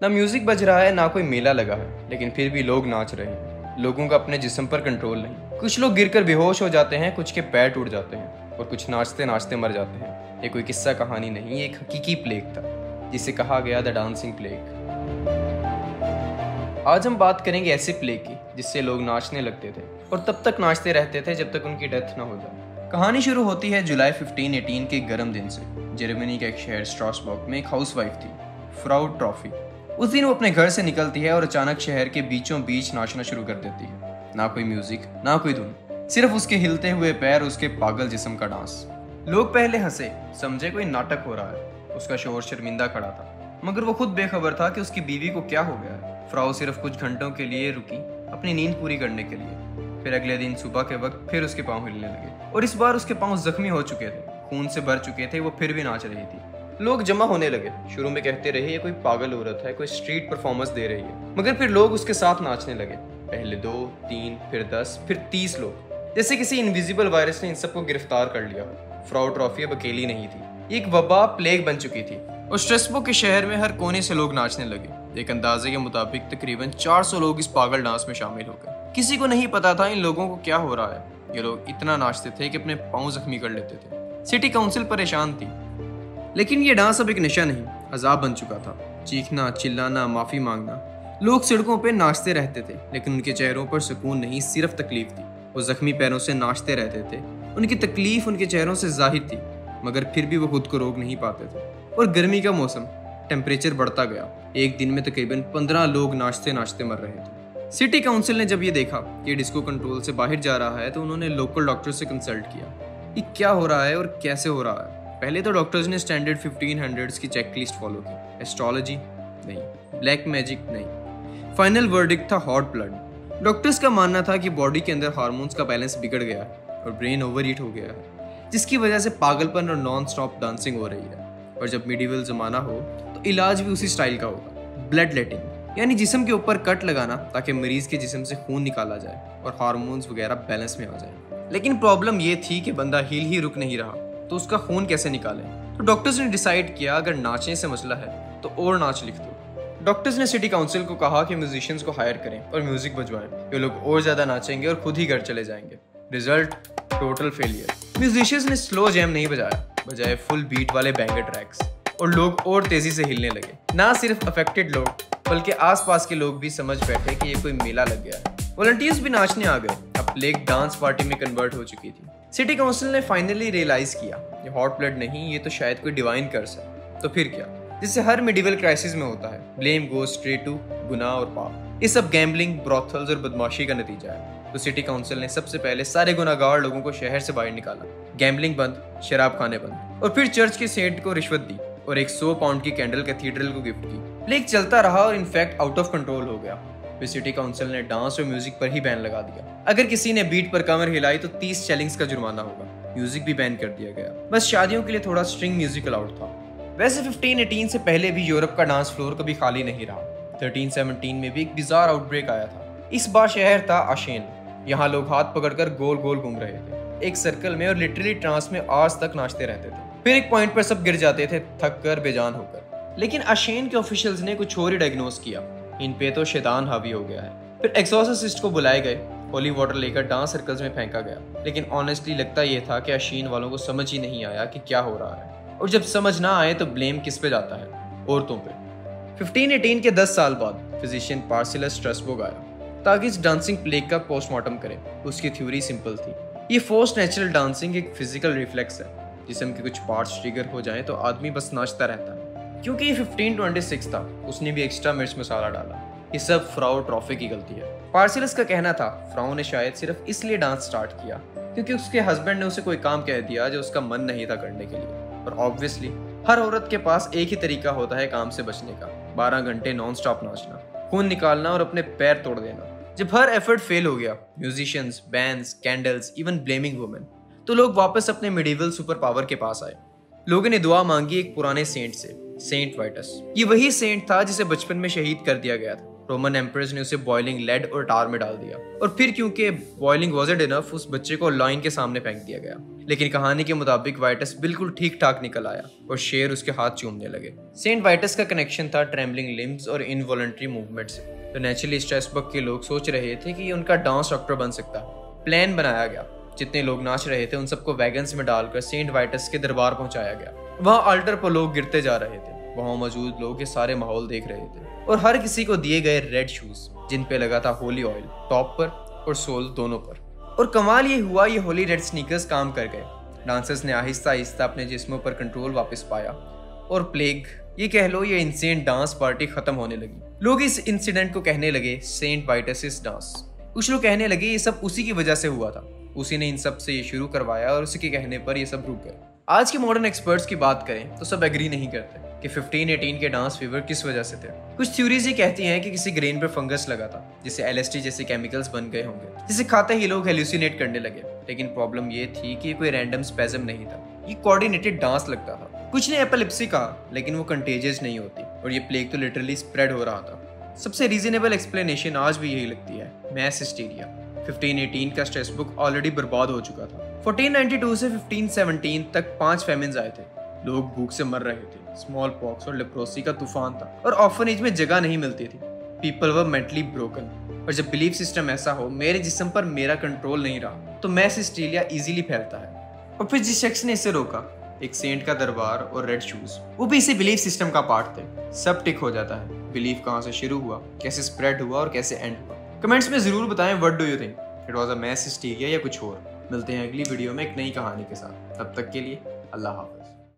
ना म्यूजिक बज रहा है, ना कोई मेला लगा है, लेकिन फिर भी लोग नाच रहे हैं। लोगों का अपने जिस्म पर कंट्रोल नहीं। कुछ लोग गिरकर बेहोश हो जाते हैं, कुछ के पैर टूट जाते हैं और कुछ नाचते नाचते मर जाते हैं। ये कोई किस्सा कहानी नहीं, एक हकीकी प्लेग था जिसे कहा गया द डांसिंग प्लेग। आज हम बात करेंगे ऐसे प्लेग की जिससे लोग नाचने लगते थे और तब तक नाचते रहते थे जब तक उनकी डेथ ना हो जाए। कहानी शुरू होती है जुलाई 1518 के गर्म दिन से। जर्मनी का एक शहर स्ट्रासबर्ग में एक हाउसवाइफ थी, फ्राउ ट्रॉफी। उस दिन वो अपने घर से निकलती है और अचानक शहर के बीचों बीच नाचना शुरू कर देती है। ना कोई म्यूजिक, ना कोई धुन, सिर्फ उसके हिलते हुए पैर, उसके पागल जिस्म का डांस। लोग पहले हंसे, समझे कोई नाटक हो रहा है। उसका शोर शर्मिंदा खड़ा था, मगर वो खुद बेखबर था कि उसकी बीवी को क्या हो गया है। फ्राउ सिर्फ कुछ घंटों के लिए रुकी, अपनी नींद पूरी करने के लिए। फिर अगले दिन सुबह के वक्त फिर उसके पाँव हिलने लगे और इस बार उसके पाँव जख्मी हो चुके थे, खून से भर चुके थे। वो फिर भी नाच रही थी। लोग जमा होने लगे। शुरू में कहते रहे ये कोई पागल औरत है, कोई स्ट्रीट परफॉर्मेंस दे रही है, मगर फिर लोग उसके साथ नाचने लगे। पहले 2, 3, फिर 10, फिर 30 लोग। जैसे किसी इनविजिबल वायरस ने इन सबको गिरफ्तार कर लिया। फ्राउ ट्रॉफी अब अकेली नहीं थी, एक वबा प्लेग बन चुकी थी और स्ट्रासबर्ग के शहर में हर कोने से लोग नाचने लगे। एक अंदाजे के मुताबिक तकरीबन 400 लोग इस पागल डांस में शामिल हो गए। किसी को नहीं पता था इन लोगों को क्या हो रहा है। ये लोग इतना नाचते थे कि अपने पाँव जख्मी कर लेते थे। सिटी काउंसिल परेशान थी, लेकिन ये डांस अब एक नशा नहीं, अजाब बन चुका था। चीखना, चिल्लाना, माफी मांगना। लोग सड़कों पे नाचते रहते थे, लेकिन उनके चेहरों पर सुकून नहीं, सिर्फ तकलीफ थी। वो जख्मी पैरों से नाचते रहते थे, उनकी तकलीफ उनके चेहरों से जाहिर थी, मगर फिर भी वो खुद को रोक नहीं पाते थे। और गर्मी का मौसम, टेम्परेचर बढ़ता गया। एक दिन में तकरीबन 15 लोग नाचते नाचते मर रहे थे। सिटी काउंसिल ने जब ये देखा कि डिस्को कंट्रोल से बाहर जा रहा है, तो उन्होंने लोकल डॉक्टर से कंसल्ट किया कि क्या हो रहा है और कैसे हो रहा है। पहले तो डॉक्टर्स ने स्टैंडर्ड 1500s की चेकलिस्ट फॉलो की। एस्ट्रोलॉजी नहीं, ब्लैक मैजिक नहीं, फाइनल वर्डिक्ट था हॉट ब्लड। डॉक्टर्स का मानना था कि बॉडी के अंदर हार्मोन्स का बैलेंस बिगड़ गया है और ब्रेन ओवरहीट हो गया है, जिसकी वजह से पागलपन और नॉन स्टॉप डांसिंग हो रही है। और जब मिडिवल जमाना हो तो इलाज भी उसी स्टाइल का होगा, ब्लड लेटिंग, यानी जिस्म के ऊपर कट लगाना ताकि मरीज के जिस्म से खून निकाला जाए और हार्मोन्स वगैरह बैलेंस में आ जाए। लेकिन प्रॉब्लम ये थी कि बंदा हील ही रुक नहीं रहा, तो उसका खून कैसे निकालें। तो डॉक्टर्स ने डिसाइड किया अगर नाचने से मसला है तो और नाच लिख दो। डॉक्टर्स ने सिटी काउंसिल को कहा कि म्यूजिशियंस को हायर करें और म्यूजिक बजवाएं। ये लोग और ज्यादा नाचेंगे और खुद ही घर चले जाएंगे। Result, total failure. म्यूजिशियंस ने स्लो जैम नहीं बजाया, बजाय फुल बीट वाले बैंगर ट्रैक्स, और लोग और तेजी से हिलने लगे। ना सिर्फ अफेक्टेड लोग, बल्कि आसपास के लोग भी समझ बैठे कि ये कोई मेला लग गया है। वॉलंटियर्स भी नाचने आ गए। अब प्लेग डांस पार्टी में कन्वर्ट हो चुकी थी। सिटी काउंसिल ने फाइनली रियलाइज किया ये हॉट ब्लड नहीं, ये तो शायद कोई डिवाइन कर्स है। तो फिर क्या, जिससे हर मिडिवल क्राइसिस में होता है, ब्लेम गोज स्ट्रेट टू गुनाह और पाप। ये सब गैम्बलिंग, ब्रॉथल्स और बदमाशी का नतीजा है। तो सिटी काउंसिल ने सबसे पहले सारे गुनाहगार लोगों को शहर से बाहर निकाला। गैम्बलिंग बंद, शराब खाने बंद, और फिर चर्च के सेंट को रिश्वत दी और एक 100 पाउंड की कैंडल कैथीड्रल को गिफ्ट की। प्लेग चलता रहा और इनफैक्ट आउट ऑफ कंट्रोल हो गया। फिर सिटी काउंसिल ने डांस और म्यूजिक पर ही बैन लगा दिया। अगर किसी ने बीट पर कमर हिलाई तो 30 शैलिंग्स का जुर्माना होगा। म्यूजिक भी बैन कर दिया गया, बस शादियों के लिए थोड़ा स्ट्रिंग म्यूजिक अलाउड था। वैसे 1518 से पहले भी यूरोप का डांस फ्लोर कभी खाली नहीं रहा। 1317 में भी एक बिजार आउटब्रेक आया था। इस बार शहर था आशेन। यहाँ लोग हाथ पकड़कर गोल गोल घूम रहे थे, एक सर्कल में, और लिटरली ट्रांस में आज तक नाचते रहते थे। फिर एक पॉइंट पर सब गिर जाते थे, थक कर, बेजान होकर। लेकिन आशेन के ऑफिशियल्स ने कुछ और ही डायग्नोस किया, इन पे तो शैतान हावी हो गया है। फिर एक्सॉर्सिस्ट को बुलाए गए, होली वाटर लेकर डांस सर्कल्स में फेंका गया। लेकिन ऑनेस्टली लगता यह था कि आशीन वालों को समझ ही नहीं आया कि क्या हो रहा है, और जब समझ ना आए तो ब्लेम किस पे जाता है, औरतों पे। 1518 के 10 साल बाद फिजिशियन पार्सिलस स्ट्रासबर्ग आया ताकि इस डांसिंग प्लेग का पोस्टमार्टम करे। उसकी थ्योरी सिंपल थी, ये फोर्स नेचुरल डांसिंग एक फिजिकल रिफ्लेक्स है। जिस्म के कुछ पार्ट्स ट्रिगर हो जाएं तो आदमी बस नाचता रहता है। क्योंकि ये 1526 था, उसने भी एक्स्ट्रा मिर्च मसाला डाला। ये सब फ्राउ ट्रॉफी की गलती है। पार्सिलस का कहना था फ्राउ ने शायद सिर्फ इसलिए डांस स्टार्ट किया क्योंकि उसके हस्बैंड ने उसे कोई काम कह दिया जो उसका मन नहीं था करने के लिए। और ऑब्वियसली हर औरत के पास एक ही तरीका होता है काम से बचने का, 12 घंटे नॉन स्टॉप नाचना, खून निकालना और अपने पैर तोड़ देना। जब हर एफर्ट फेल हो गया, musicians, bands, candles, even blaming women, तो लोग वापस अपने मिडिवल सुपर पावर के पास आए। लोगों ने दुआ मांगी एक पुराने सेंट से, सेंट वाइटस। ये वही सेंट था जिसे बचपन में शहीद कर दिया गया था। रोमन एम्परर्स ने उसे बॉइलिंग लेड और टार में डाल दिया और फिर क्योंकि बॉइलिंग वाज़न्ट इनफ उस बच्चे को लाइन के सामने फेंक दिया गया। लेकिन कहानी के मुताबिक वाइटस बिल्कुल ठीक ठाक निकल आया और शेर उसके हाथ चूमने लगे। सेंट वाइटस का कनेक्शन था ट्रेम्बलिंग लिम्स और इनवॉलंटरी मूवमेंट से, तो नेचुरली स्ट्रासबर्ग के लोग सोच रहे थे कि उनका डांस डॉक्टर बन सकता है। प्लान बनाया गया, जितने लोग नाच रहे थे उन सबको वैगन्स में डालकर सेंट वाइटस के दरबार पहुंचाया गया। वहाँ अल्टर पर लोग गिरते जा रहे थे। वहाँ मौजूद लोग ये सारे माहौल देख रहे थे और हर किसी को दिए गए रेड शूज जिन पे लगा था होली ऑयल टॉप पर और सोल दोनों पर। और कमाल ये हुआ, ये होली रेड स्नीकर्स काम कर गए। डांसर्स ने आहिस्ता आहिस्ता अपने जिस्मों पर कंट्रोल वापस पाया और प्लेग, ये कह लो, ये इंसेंट डांस पार्टी खत्म होने लगी। लोग इस इंसिडेंट को कहने लगे सेंट वाइटस डांस। कुछ लोग कहने लगे ये सब उसी की वजह से हुआ था, उसी ने इन सब से ये शुरू करवाया और उसी के कहने पर ये सब रुक गए। आज के मॉडर्न एक्सपर्ट्स की बात करें तो सब एग्री नहीं करते कि 1518 के डांस फीवर किस वजह से थे। कुछ थ्योरीज ये कहती हैं कि किसी ग्रेन पर फंगस लगा था, जिससे LSD जैसे केमिकल्स बन गए होंगे, जिसे खाते ही लोग हेल्यूसिनेट करने लगे। लेकिन प्रॉब्लम ये थी कि कोई रैंडम स्पेज़म नहीं था, ये कोऑर्डिनेटेड डांस लगता था। कुछ ने एपिलेप्सी कहा, लेकिन वो कंटेजियस नहीं होती और ये प्लेग तो लिटरली स्प्रेड हो रहा था। सबसे रीजनेबल एक्सप्लेनेशन आज भी यही लगती है, मैस हिस्टीरिया। 1518 का स्ट्रासबर्ग ऑलरेडी बर्बाद हो चुका था। 1492 से 1517 तक 5 फेमिन्स आए थे। लोग भूख से मर रहे थे, स्मॉल पॉक्स और लेप्रोसी का तूफान था और ऑर्फनेज में जगह नहीं मिलती थी। People were mentally broken. और जब बिलीफ सिस्टम ऐसा हो, मेरे जिस्म पर मेरा कंट्रोल नहीं रहा, तो मैस हिस्टीरिया इजीली फैलता है। और फिर जिस शख्स ने इसे रोका, एक सेंट का दरबार और रेड शूज, वो भी इसी बिलीफ सिस्टम का पार्ट थे। सब टिक हो जाता है। बिलीफ कहाँ से शुरू हुआ, कैसे स्प्रेड हुआ और कैसे एंड हुआ। कमेंट्स में जरूर बताएं what do you think, it was a mass hysteria या कुछ और। मिलते हैं अगली वीडियो में एक नई कहानी के साथ। तब तक के लिए अल्लाह हाफ़िज़।